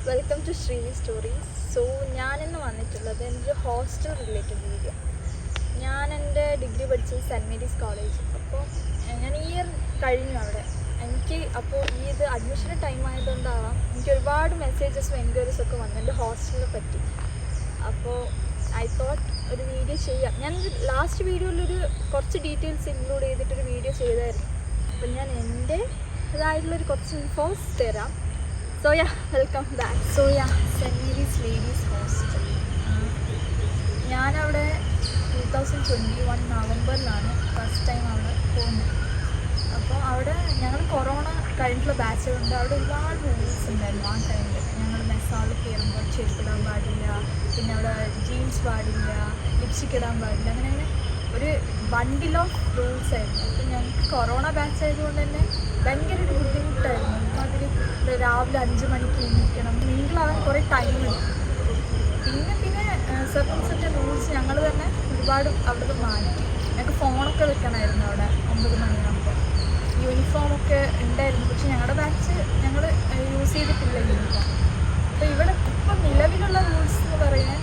Welcome to Sreeni stories. So ഞാനിന്ന് വന്നിട്ടുള്ളത് എൻ്റെ ഹോസ്റ്റൽ റിലേറ്റഡ് വീഡിയോ. ഞാൻ എൻ്റെ ഡിഗ്രി പഠിച്ചത് സെൻറ്റ് മേരീസ് കോളേജ്. അപ്പോൾ ഞാൻ ഈ ഇയർ കഴിഞ്ഞു അവിടെ. എനിക്ക് അപ്പോൾ ഇത് അഡ്മിഷൻ്റെ ടൈം ആയതുകൊണ്ടാവാം എനിക്ക് ഒരുപാട് മെസ്സേജസും എൻക്വയറീസും ഒക്കെ വന്നു എൻ്റെ ഹോസ്റ്റലിനെ പറ്റി. അപ്പോൾ ഐ തോട്ട് ഒരു വീഡിയോ ചെയ്യാം. ഞാൻ ലാസ്റ്റ് വീഡിയോയിലൊരു കുറച്ച് ഡീറ്റെയിൽസ് ഇൻക്ലൂഡ് ചെയ്തിട്ടൊരു വീഡിയോ ചെയ്തായിരുന്നു. അപ്പോൾ ഞാൻ എൻ്റെ ഇതായിട്ടുള്ളൊരു കുറച്ച് ഇൻഫോസ് തരാം. So yeah, welcome back. So yeah, St. Mary's Ladies Hostel. ഞാനവിടെ 2021 നവംബറിലാണ് ഫസ്റ്റ് ടൈം അവിടെ പോകുന്നത്. അപ്പോൾ അവിടെ ഞങ്ങൾ കൊറോണ കഴിഞ്ഞിട്ടുള്ള ബാച്ച് കൊണ്ട് അവിടെ ഒരുപാട് റൂൾസ് ഉണ്ടായിരുന്നു. ആ ടൈമിൽ ഞങ്ങൾ മെസ്സാളിൽ കയറുമ്പോൾ ചെരുപ്പിടാൻ പാടില്ല, പിന്നെ അവിടെ ജീൻസ് പാടില്ല, ലിപ്സ്റ്റിക് ഇടാൻ പാടില്ല, അങ്ങനെ ഒരു ബണ്ടിൽ ഓഫ് റൂൾസ് ആയിരുന്നു. അപ്പം ഞങ്ങൾക്ക് കൊറോണ ബാച്ച് ആയതുകൊണ്ട് തന്നെ ഭയങ്കര ഒരു ബുദ്ധിമുട്ടായിരുന്നു. അതിൽ രാവിലെ 5 മണിക്ക് എണീക്കണം, മിങ്കിളാവാൻ കുറേ ടൈം എടുക്കും. പിന്നെ സർട്ടൻ റൂൾസ് ഞങ്ങൾ തന്നെ ഒരുപാട് അവിടെ മാറ്റി. ഞങ്ങൾക്ക് ഫോണൊക്കെ വെക്കണമായിരുന്നു അവിടെ 9 മണിയാകുമ്പോൾ. യൂണിഫോമൊക്കെ ഉണ്ടായിരുന്നു, പക്ഷെ ഞങ്ങളുടെ ബാച്ച് ഞങ്ങൾ യൂസ് ചെയ്തിട്ടില്ല യൂണിഫോം. അപ്പോൾ ഇവിടെ ഇപ്പം നിലവിലുള്ള റൂൾസ് എന്ന് പറയാൻ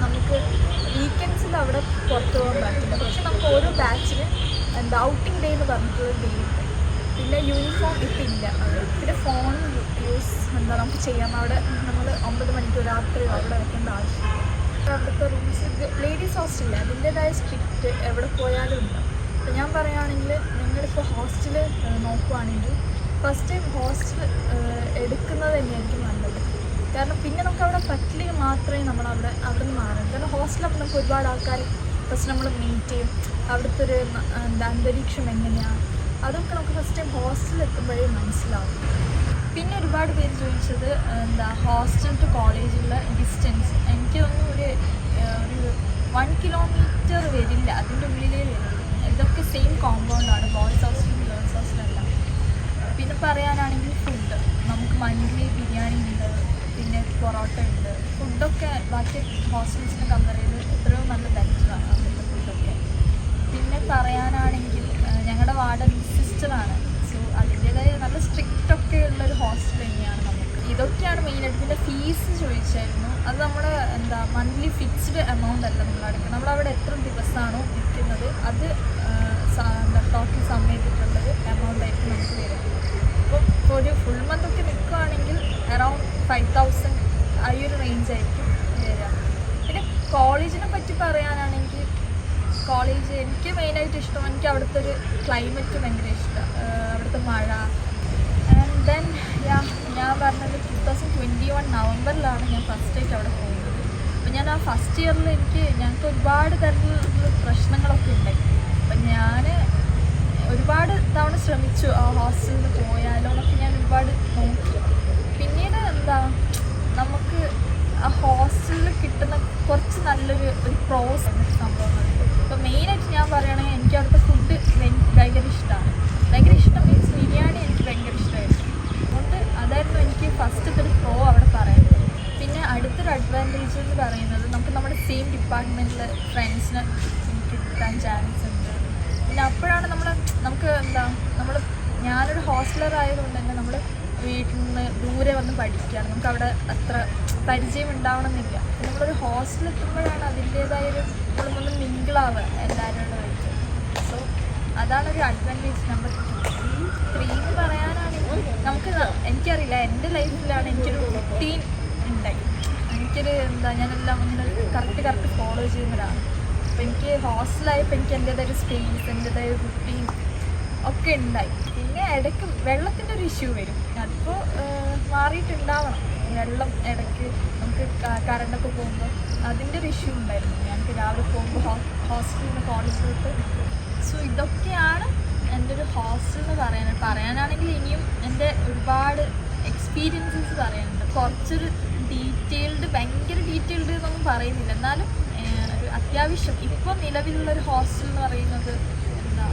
നമുക്ക് വീക്കെൻഡ്സിൽ അവിടെ പുറത്തു പോകാൻ പറ്റില്ല. പക്ഷെ നമുക്ക് ഓരോ ബാച്ചിന് ഔട്ടിംഗ് ഡേ എന്ന് പറഞ്ഞിട്ടുള്ള ഡേ ഉണ്ട്. പിന്നെ യൂണിഫോം ഇപ്പം ഇല്ല. പിന്നെ ഫോൺ യൂസ് നമുക്ക് ചെയ്യാം. അവിടെ നമ്മൾ 9 മണിക്ക് രാത്രി അവിടെ വെക്കേണ്ട ആവശ്യമില്ല. അവിടുത്തെ റൂംസ് ലേഡീസ് ഹോസ്റ്റലില്ല, അതിൻ്റേതായ സ്ട്രിക്റ്റ് എവിടെ പോയാലും ഉണ്ട്. അപ്പോൾ ഞാൻ പറയുകയാണെങ്കിൽ നിങ്ങളിപ്പോൾ ഹോസ്റ്റൽ നോക്കുവാണെങ്കിൽ ഫസ്റ്റ് ടൈം ഹോസ്റ്റൽ എടുക്കുന്നത് തന്നെയായിരിക്കും നല്ലത്. കാരണം പിന്നെ നമുക്ക് അവിടെ പറ്റില്ലെങ്കിൽ മാത്രമേ അവിടെ നിന്ന് മാറും. കാരണം ഹോസ്റ്റലാകുമ്പോൾ നമുക്ക് ഒരുപാട് ആൾക്കാർ ഫസ്റ്റ് നമ്മൾ മീറ്റ് ചെയ്യും. അവിടുത്തെ ഒരു അന്തരീക്ഷം എങ്ങനെയാണ് അതൊക്കെ നമുക്ക് ഫസ്റ്റ് ടൈം ഹോസ്റ്റലിൽ എത്തുമ്പോഴേ മനസ്സിലാവും. പിന്നെ ഒരുപാട് പേര് ചോദിച്ചത് ഹോസ്റ്റൽ ടു കോളേജുള്ള ഡിസ്റ്റൻസ്. എനിക്കൊന്നും ഒരു 1 കിലോമീറ്റർ വരില്ല, അതിൻ്റെ ഉള്ളിലേ വരില്ല. ഇതൊക്കെ സെയിം കോമ്പൗണ്ടാണ്, ബോയ്സ് ഹോസ്റ്റലും ഗേൾസ് ഹോസ്റ്റലെല്ലാം. പിന്നെ പറയാനാണെങ്കിൽ ഫുഡ് നമുക്ക് മന്ത്ലി ബിരിയാണി ഉണ്ട്, പിന്നെ പൊറോട്ട ഉണ്ട്. ഫുഡൊക്കെ ബാക്കി ഹോസ്റ്റൽസിനെ കമ്പയർ ചെയ്ത് എത്രയോ നല്ല ബെറ്ററാണ് അവിടുത്തെ ഫുഡൊക്കെ. പിന്നെ പറയാനാണെങ്കിൽ ഞങ്ങളുടെ വാർഡൻ സിസ്റ്ററാണ്. സോ അതിൻ്റേതായ നല്ല സ്ട്രിക്റ്റ് ഒക്കെ ഉള്ളൊരു ഹോസ്റ്റൽ തന്നെയാണ് നമുക്ക്. ഇതൊക്കെയാണ് മെയിനായിട്ട്. പിന്നെ ഫീസ് ചോദിച്ചായിരുന്നു. അത് നമ്മൾ മന്ത്ലി ഫിക്സ്ഡ് എമൗണ്ട് അല്ല നമ്മൾ അടയ്ക്കുന്നത്. നമ്മളവിടെ എത്ര ദിവസമാണോ നിൽക്കുന്നത് അത് ടോട്ടൽ സമയത്തിട്ടുള്ളൊരു എമൗണ്ട് ആയിട്ട് നമുക്ക് വരും. അപ്പോൾ ഒരു ഫുൾ മന്ത് ഒക്കെ നിൽക്കുകയാണെങ്കിൽ അറൗണ്ട് 5,000 ആ ഒരു റേഞ്ചായിരിക്കും വരിക. പിന്നെ കോളേജിനെ പറ്റി പറയാനാണെങ്കിൽ കോളേജ് എനിക്ക് മെയിനായിട്ട് ഇഷ്ടം, എനിക്ക് അവിടുത്തെ ഒരു ക്ലൈമറ്റ് ഭയങ്കര ഇഷ്ടമാണ്, അവിടുത്തെ മഴ. ആൻഡ് ദെൻ ഞാൻ പറഞ്ഞത് 2021 നവംബറിലാണ് ഞാൻ ഫസ്റ്റായിട്ട് അവിടെ പോകുന്നത്. അപ്പോൾ ഞാൻ ആ ഫസ്റ്റ് ഇയറിൽ ഞങ്ങൾക്ക് ഒരുപാട് തരത്തിലുള്ള പ്രശ്നങ്ങളൊക്കെ ഉണ്ടായി. അപ്പം ഞാൻ ഒരുപാട് തവണ ശ്രമിച്ചു ആ ഹോസ്റ്റലിൽ പോയാലോ എന്നൊക്കെ ഞാൻ ഒരുപാട് നോക്കി. പിന്നീട് നമുക്ക് ആ ഹോസ്റ്റലിൽ കിട്ടുന്ന കുറച്ച് നല്ലൊരു പ്രോസ് സംഭവങ്ങൾ. ഇപ്പോൾ മെയിനായിട്ട് ഞാൻ പറയുകയാണെങ്കിൽ എനിക്ക് അവിടുത്തെ ഫുഡ് ഭയങ്കര ഇഷ്ടമാണ്. ഭയങ്കര ഇഷ്ടം മീൻസ് ബിരിയാണി എനിക്ക് ഭയങ്കര ഇഷ്ടമായിരുന്നു. അതുകൊണ്ട് അതായിരുന്നു എനിക്ക് ഫസ്റ്റത്തെ ഒരു പ്രോ അവിടെ പറയുന്നത്. പിന്നെ അടുത്തൊരു അഡ്വാൻറ്റേജ് എന്ന് പറയുന്നത് നമുക്ക് നമ്മുടെ സെയിം ഡിപ്പാർട്ട്മെൻറ്റിൽ ഫ്രണ്ട്സിന് കിട്ടാൻ ചാൻസ് ഉണ്ട്. പിന്നെ അപ്പോഴാണ് നമുക്ക് ഞാനൊരു ഹോസ്റ്റലർ ആയതുകൊണ്ട് തന്നെ നമ്മൾ വീട്ടിൽ നിന്ന് ദൂരെ വന്ന് പഠിക്കുകയാണ്. നമുക്കവിടെ അത്ര പരിചയം ഉണ്ടാവണമെന്നില്ല. നമ്മളൊരു ഹോസ്റ്റലിൽ എത്തുമ്പോഴാണ് അതിൻ്റേതായൊരു നമ്മളൊന്നും മിങ്കിളാവുക എല്ലാവരോടുമായിട്ട്. സോ അതാണൊരു അഡ്വാൻറ്റേജ്. നമ്പർ 3 എന്ന് പറയാനാണെങ്കിൽ എനിക്കറിയില്ല, എൻ്റെ ലൈഫിലാണ് എനിക്കൊരു റുട്ടീൻ ഉണ്ടായി. ഞാനെല്ലാം കറക്റ്റ് ഫോളോ ചെയ്യുന്നവരാണ്. അപ്പോൾ എനിക്ക് ഹോസ്റ്റലായപ്പോൾ എനിക്ക് എൻ്റേതായൊരു സ്പേസ്, എൻ്റേതായ റുട്ടീൻ ഒക്കെ ഉണ്ടായി. പിന്നെ ഇടയ്ക്ക് വെള്ളത്തിൻ്റെ ഒരു ഇഷ്യൂ വരും. അതിപ്പോൾ മാറിയിട്ടുണ്ടാവണം. വെള്ളം ഇടയ്ക്ക് നമുക്ക് കറണ്ടൊക്കെ പോകുമ്പോൾ അതിൻ്റെ ഒരു ഇഷ്യൂ ഉണ്ടായിരുന്നു ഞങ്ങൾക്ക് രാവിലെ പോകുമ്പോൾ ഹോസ്റ്റലിൽ നിന്ന് കോളേജിലോട്ട്. സോ ഇതൊക്കെയാണ് എൻ്റെ ഒരു ഹോസ്റ്റൽ എന്ന് പറയാനാണെങ്കിൽ ഇനിയും എൻ്റെ ഒരുപാട് എക്സ്പീരിയൻസസ് പറയാനുണ്ട്. കുറച്ചൊരു ഭയങ്കര ഡീറ്റെയിൽഡ് എന്നൊന്നും പറയുന്നില്ല, എന്നാലും ഒരു അത്യാവശ്യം ഇപ്പം നിലവിലുള്ളൊരു ഹോസ്റ്റൽ എന്ന് പറയുന്നത് എന്താ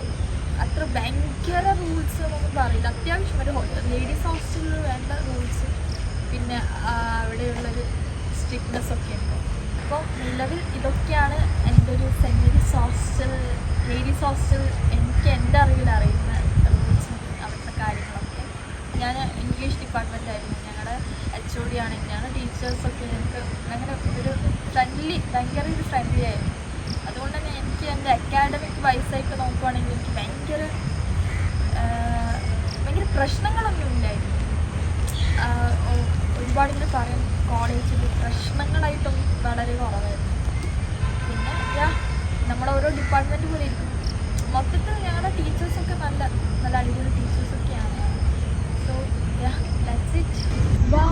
അത്ര ഭയങ്കര റൂൾസ് എന്നൊന്നും പറയില്ല. അത്യാവശ്യം ഒരു ലേഡീസ് ഹോസ്റ്റലിൽ വേണ്ട റൂൾസ്, പിന്നെ അവിടെയുള്ളൊരു സ്ട്രിക്ട്നെസ് ഒക്കെ ഉണ്ട്. അപ്പോൾ നിലവിൽ ഇതൊക്കെയാണ് എൻ്റെ ഒരു saint Mary's hostel, ladies hostel എനിക്ക് എൻ്റെ അറിവിൽ അറിയുന്ന റൂൾസും അവിടുത്തെ കാര്യങ്ങളൊക്കെ. ഞാൻ ഇംഗ്ലീഷ് ഡിപ്പാർട്ട്മെൻറ്റായിരുന്നു. ഞങ്ങളുടെ HOD ആണെങ്കിലാണ് ടീച്ചേഴ്സൊക്കെ ഞങ്ങൾക്ക് അങ്ങനെ ഒരു ഭയങ്കര ഒരു ഫ്രണ്ട്ലി ആയിരുന്നു. അതുകൊണ്ട് തന്നെ എനിക്ക് എൻ്റെ അക്കാഡമിക് വൈസായിട്ട് നോക്കുവാണെങ്കിൽ എനിക്ക് ഭയങ്കര പ്രശ്നങ്ങളൊന്നും ഇല്ലായിരുന്നു. ഒരുപാട് ഇങ്ങനെ പറയും കോളേജിൽ പ്രശ്നങ്ങളായിട്ടൊന്നും വളരെ കുറവായിരുന്നു. പിന്നെ നമ്മുടെ ഓരോ ഡിപ്പാർട്ട്മെൻറ്റ് പോലെ ഇരിക്കും. മൊത്തത്തിൽ ഞങ്ങളുടെ ടീച്ചേഴ്സൊക്കെ നല്ല അടിപൊളി ടീച്ചേഴ്സൊക്കെയാണ്. So that's it. ബൈ.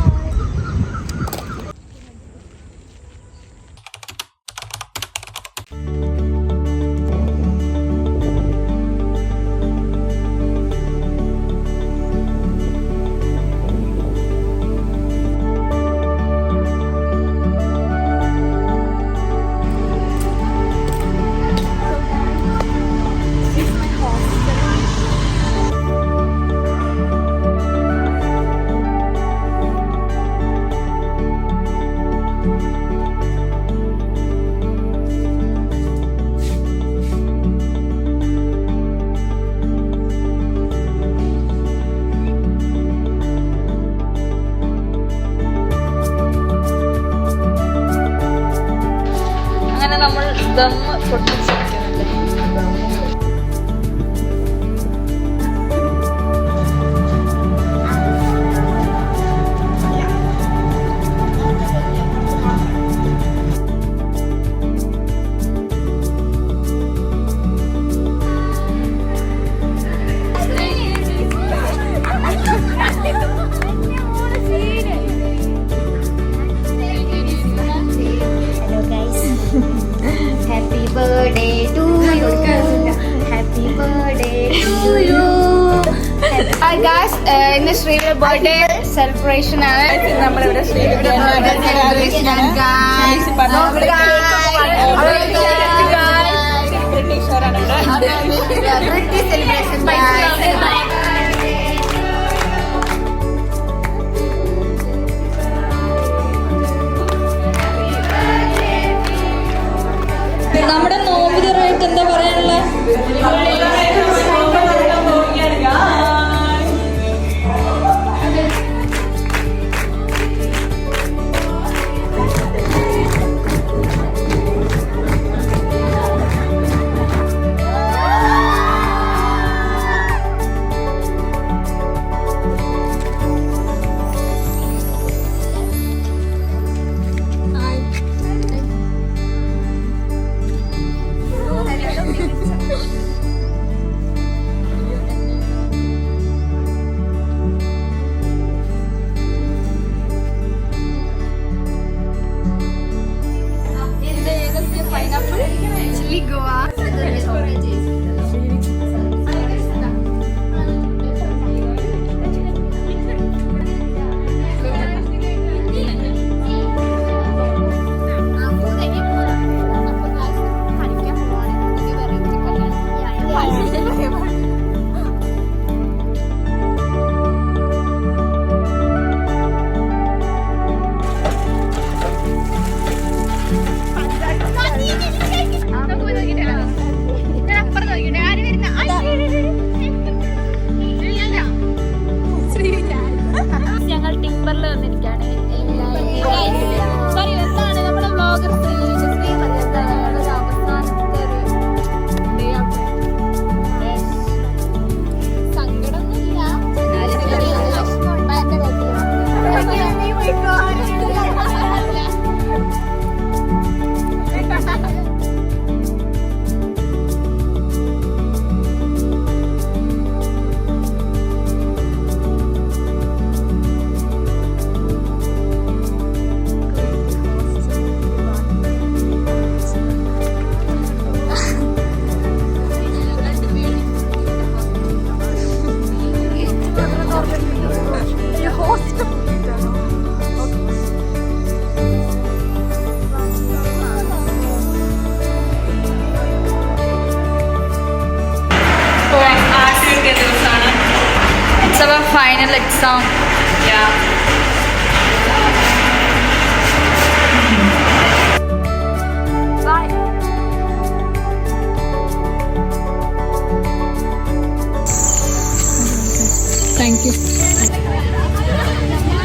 നമ്മൾ ദമ്മ് പൊട്ടിച്ചിരിക്കുന്നുണ്ട്. Happy birthday to you. Happy birthday to you. Hi guys, ഇന്ന് ശ്രീയുടെ ബർത്ത്ഡേ സെലിബ്രേഷൻ ആണ്. നമ്മളിവിടെ ശ്രീയുടെ ബർത്ത്ഡേ സെലിബ്രേഷൻ ആണ് ഗായ്സ്. ബർത്ത്ഡേ സെലിബ്രേഷൻ നമ്മുടെ നോമ്പ് തുറയായിട്ട് എന്താ പറയാനുള്ളത്? final exam. Yeah. Bye. Thank you.